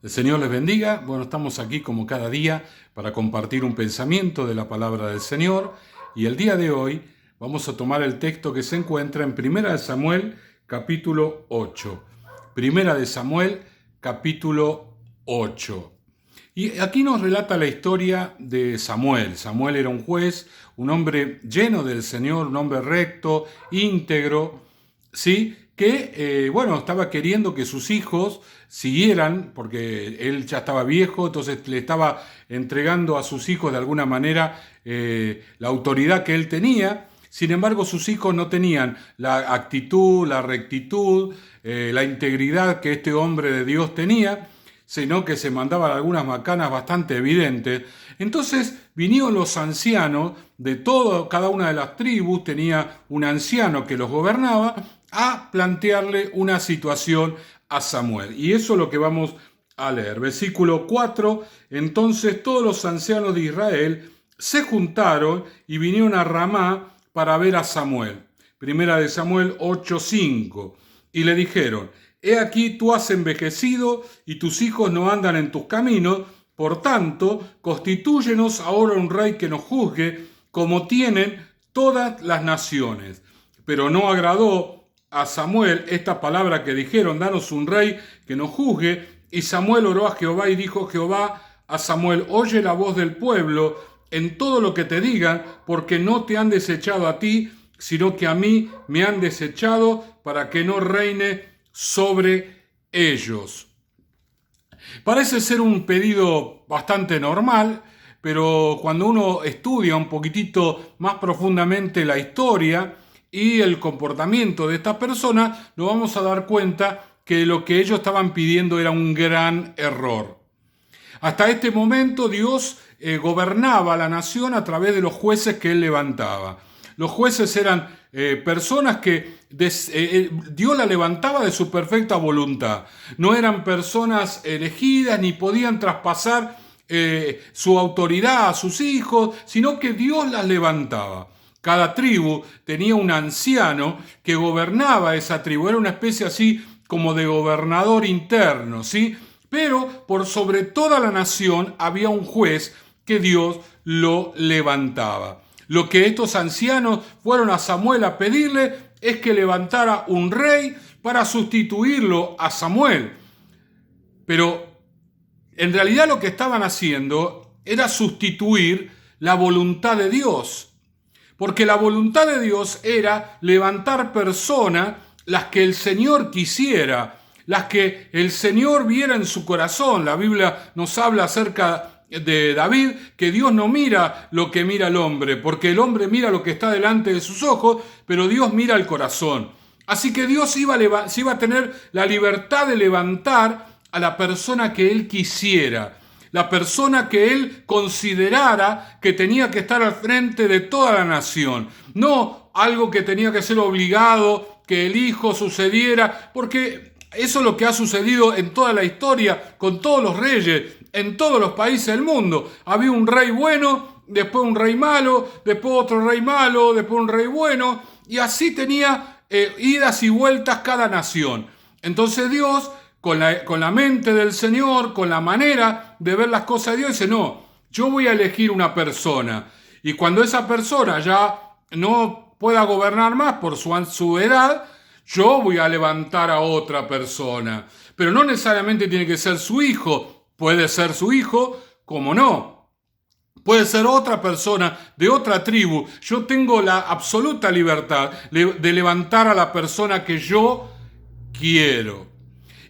El Señor les bendiga. Bueno, estamos aquí como cada día para compartir un pensamiento de la palabra del Señor. Y el día de hoy vamos a tomar el texto que se encuentra en Primera de Samuel, capítulo 8. Primera de Samuel, capítulo 8. Y aquí nos relata la historia de Samuel. Samuel era un juez, un hombre lleno del Señor, un hombre recto, íntegro, ¿sí? Que, estaba queriendo que sus hijos siguieran, porque él ya estaba viejo, entonces le estaba entregando a sus hijos de alguna manera la autoridad que él tenía. Sin embargo, sus hijos no tenían la actitud, la rectitud, la integridad que este hombre de Dios tenía, sino que se mandaban algunas macanas bastante evidentes. Entonces vinieron los ancianos de cada una de las tribus, tenía un anciano que los gobernaba, a plantearle una situación a Samuel. Y eso es lo que vamos a leer. Versículo 4, entonces todos los ancianos de Israel se juntaron y vinieron a Ramá para ver a Samuel. Primera de Samuel 8:5. Y le dijeron: he aquí tú has envejecido y tus hijos no andan en tus caminos, por tanto, constitúyenos ahora un rey que nos juzgue, como tienen todas las naciones. Pero no agradó a Samuel esta palabra que dijeron: danos un rey que nos juzgue. Y Samuel oró a Jehová y dijo Jehová a Samuel: oye la voz del pueblo en todo lo que te digan, porque no te han desechado a ti, sino que a mí me han desechado para que no reine sobre ellos. Parece ser un pedido bastante normal, pero cuando uno estudia un poquitito más profundamente la historia y el comportamiento de esta persona, nos vamos a dar cuenta que lo que ellos estaban pidiendo era un gran error. Hasta este momento Dios gobernaba la nación a través de los jueces que él levantaba. Los jueces eran personas que Dios la levantaba de su perfecta voluntad. No eran personas elegidas ni podían traspasar su autoridad a sus hijos, sino que Dios las levantaba. Cada tribu tenía un anciano que gobernaba esa tribu. Era una especie así como de gobernador interno, ¿sí? Pero por sobre toda la nación había un juez que Dios lo levantaba. Lo que estos ancianos fueron a Samuel a pedirle es que levantara un rey para sustituirlo a Samuel. Pero en realidad lo que estaban haciendo era sustituir la voluntad de Dios. Porque la voluntad de Dios era levantar personas, las que el Señor quisiera, las que el Señor viera en su corazón. La Biblia nos habla acerca de David, que Dios no mira lo que mira el hombre, porque el hombre mira lo que está delante de sus ojos, pero Dios mira el corazón. Así que Dios se iba a tener la libertad de levantar a la persona que Él quisiera, la persona que Él considerara que tenía que estar al frente de toda la nación, no algo que tenía que ser obligado, que el hijo sucediera, porque eso es lo que ha sucedido en toda la historia, con todos los reyes, en todos los países del mundo. Había un rey bueno, después un rey malo, después otro rey malo, después un rey bueno, y así tenía idas y vueltas cada nación. Entonces Dios, con la mente del Señor, con la manera de ver las cosas de Dios, dice: no, yo voy a elegir una persona, y cuando esa persona ya no pueda gobernar más por su edad, yo voy a levantar a otra persona. Pero no necesariamente tiene que ser su hijo. Puede ser su hijo, como no. Puede ser otra persona de otra tribu. Yo tengo la absoluta libertad de levantar a la persona que yo quiero.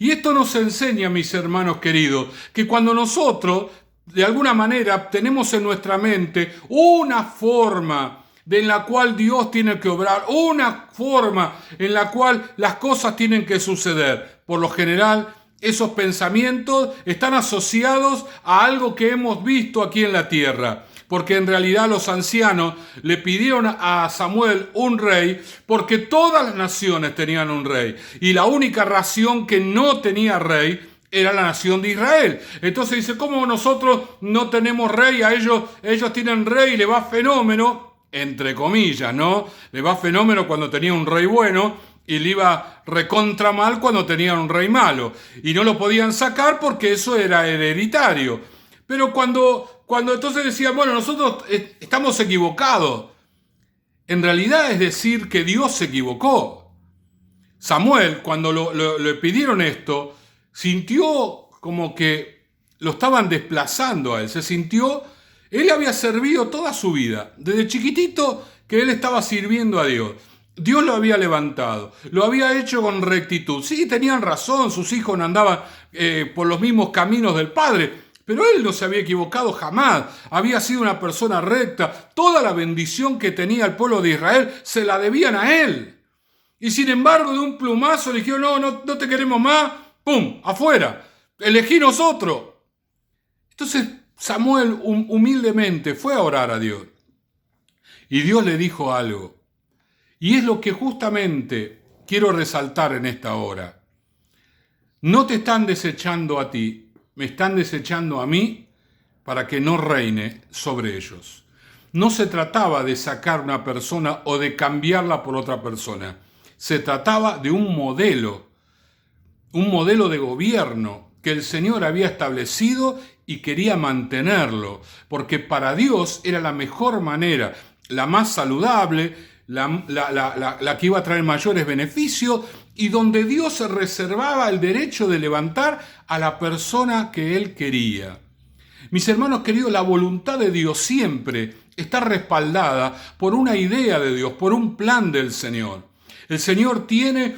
Y esto nos enseña, mis hermanos queridos, que cuando nosotros, de alguna manera, tenemos en nuestra mente una forma en la cual Dios tiene que obrar, una forma en la cual las cosas tienen que suceder, por lo general, esos pensamientos están asociados a algo que hemos visto aquí en la tierra. Porque en realidad los ancianos le pidieron a Samuel un rey porque todas las naciones tenían un rey. Y la única nación que no tenía rey era la nación de Israel. Entonces dice: ¿cómo nosotros no tenemos rey? A ellos tienen rey y le va fenómeno, entre comillas, ¿no? Le va fenómeno cuando tenía un rey bueno. y le iba recontra mal cuando tenían un rey malo. Y no lo podían sacar porque eso era hereditario. Pero cuando entonces decían, bueno, nosotros estamos equivocados, en realidad es decir que Dios se equivocó. Samuel, cuando le pidieron esto, sintió como que lo estaban desplazando a él. Él había servido toda su vida, desde chiquitito que él estaba sirviendo a Dios. Dios lo había levantado, lo había hecho con rectitud. Sí, tenían razón, sus hijos no andaban por los mismos caminos del Padre, pero él no se había equivocado jamás. Había sido una persona recta. Toda la bendición que tenía el pueblo de Israel se la debían a él. Y sin embargo, de un plumazo le dijeron, no te queremos más, ¡pum!, afuera, elegí nosotros. Entonces Samuel humildemente fue a orar a Dios. Y Dios le dijo algo. Y es lo que justamente quiero resaltar en esta hora. No te están desechando a ti, me están desechando a mí para que no reine sobre ellos. No se trataba de sacar una persona o de cambiarla por otra persona. Se trataba de un modelo de gobierno que el Señor había establecido y quería mantenerlo, porque para Dios era la mejor manera, la más saludable, la que iba a traer mayores beneficios y donde Dios se reservaba el derecho de levantar a la persona que Él quería. Mis hermanos queridos, la voluntad de Dios siempre está respaldada por una idea de Dios, por un plan del Señor. El Señor tiene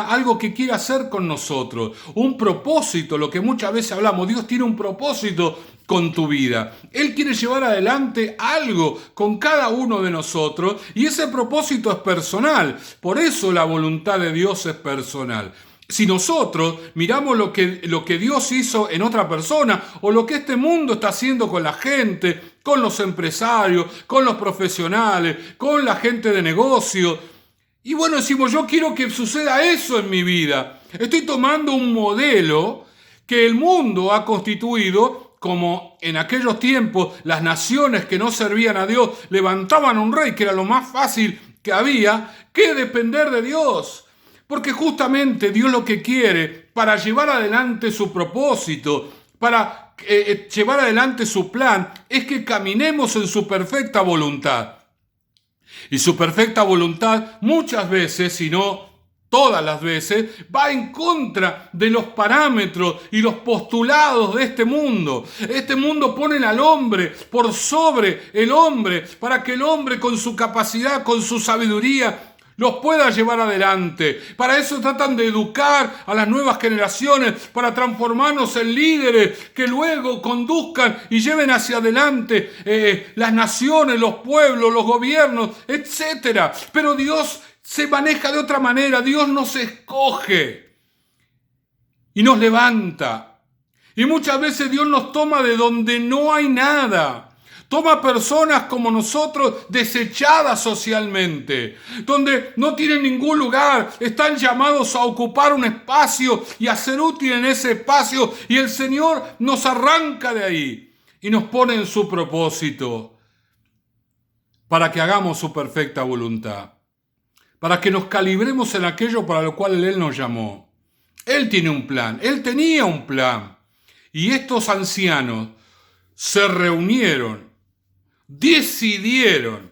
algo que quiere hacer con nosotros, un propósito, lo que muchas veces hablamos. Dios tiene un propósito con tu vida. Él quiere llevar adelante algo con cada uno de nosotros y ese propósito es personal. Por eso la voluntad de Dios es personal. Si nosotros miramos lo que Dios hizo en otra persona o lo que este mundo está haciendo con la gente, con los empresarios, con los profesionales, con la gente de negocio, y bueno, decimos, yo quiero que suceda eso en mi vida. Estoy tomando un modelo que el mundo ha constituido, como en aquellos tiempos las naciones que no servían a Dios levantaban un rey, que era lo más fácil que había, que depender de Dios. Porque justamente Dios lo que quiere para llevar adelante su propósito, para llevar adelante su plan, es que caminemos en su perfecta voluntad. Y su perfecta voluntad muchas veces, si no todas las veces, va en contra de los parámetros y los postulados de este mundo. Este mundo pone al hombre por sobre el hombre para que el hombre con su capacidad, con su sabiduría, los pueda llevar adelante. Para eso tratan de educar a las nuevas generaciones, para transformarnos en líderes que luego conduzcan y lleven hacia adelante las naciones, los pueblos, los gobiernos, etc. Pero Dios se maneja de otra manera. Dios nos escoge y nos levanta. Y muchas veces Dios nos toma de donde no hay nada. Toma personas como nosotros desechadas socialmente, donde no tienen ningún lugar, están llamados a ocupar un espacio y a ser útil en ese espacio, y el Señor nos arranca de ahí y nos pone en su propósito para que hagamos su perfecta voluntad, para que nos calibremos en aquello para lo cual Él nos llamó. Él tiene un plan, Él tenía un plan, y estos ancianos se reunieron, decidieron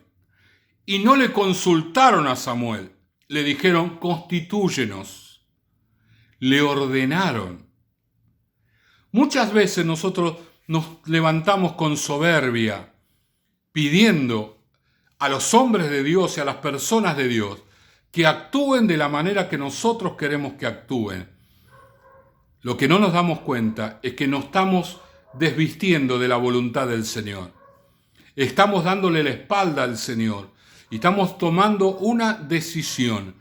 y no le consultaron a Samuel. Le dijeron, constitúyenos. Le ordenaron. Muchas veces nosotros nos levantamos con soberbia, pidiendo a los hombres de Dios y a las personas de Dios que actúen de la manera que nosotros queremos que actúen. Lo que no nos damos cuenta es que nos estamos desvistiendo de la voluntad del Señor. Estamos dándole la espalda al Señor y estamos tomando una decisión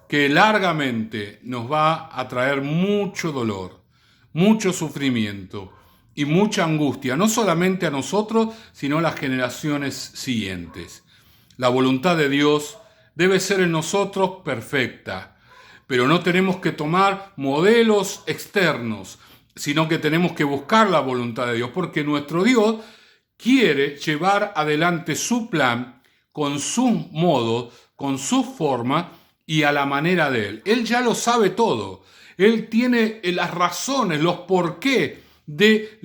que largamente nos va a traer mucho dolor, mucho sufrimiento y mucha angustia, no solamente a nosotros, sino a las generaciones siguientes. La voluntad de Dios debe ser en nosotros perfecta, pero no tenemos que tomar modelos externos, sino que tenemos que buscar la voluntad de Dios, porque nuestro Dios quiere llevar adelante su plan con sus modos, con su forma, y a la manera de Él. Él ya lo sabe todo. Él tiene las razones, los porqué de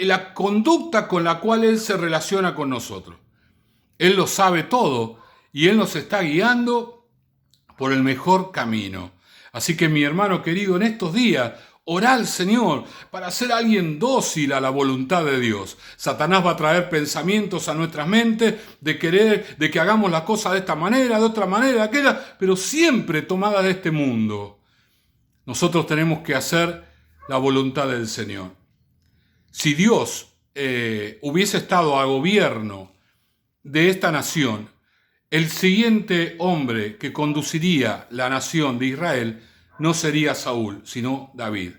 la conducta con la cual Él se relaciona con nosotros. Él lo sabe todo y Él nos está guiando por el mejor camino. Así que mi hermano querido, en estos días, orá al Señor para ser alguien dócil a la voluntad de Dios. Satanás va a traer pensamientos a nuestras mentes de que hagamos las cosas de esta manera, de otra manera, de aquella, pero siempre tomadas de este mundo. Nosotros tenemos que hacer la voluntad del Señor. Si Dios hubiese estado a gobierno de esta nación, el siguiente hombre que conduciría la nación de Israel no sería Saúl, sino David.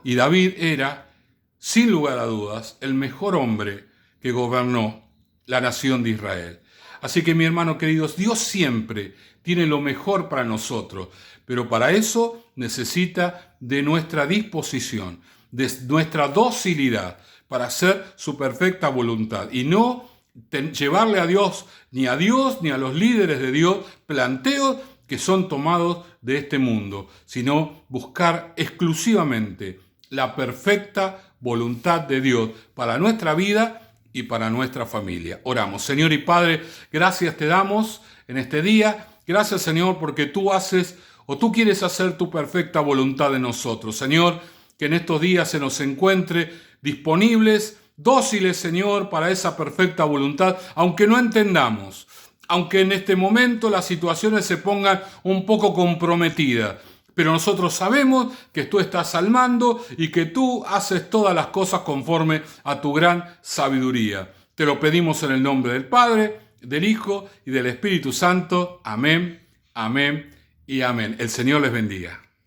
Y David era, sin lugar a dudas, el mejor hombre que gobernó la nación de Israel. Así que, mi hermano queridos, Dios siempre tiene lo mejor para nosotros, pero para eso necesita de nuestra disposición, de nuestra docilidad para hacer su perfecta voluntad y no llevarle a Dios ni a los líderes de Dios planteos que son tomados de este mundo, sino buscar exclusivamente la perfecta voluntad de Dios para nuestra vida y para nuestra familia. Oramos. Señor y Padre, gracias te damos en este día. Gracias, Señor, porque tú quieres hacer tu perfecta voluntad en nosotros. Señor, que en estos días se nos encuentre disponibles, dóciles, Señor, para esa perfecta voluntad, aunque no entendamos, aunque en este momento las situaciones se pongan un poco comprometidas. Pero nosotros sabemos que tú estás al mando y que tú haces todas las cosas conforme a tu gran sabiduría. Te lo pedimos en el nombre del Padre, del Hijo y del Espíritu Santo. Amén, amén y amén. El Señor les bendiga.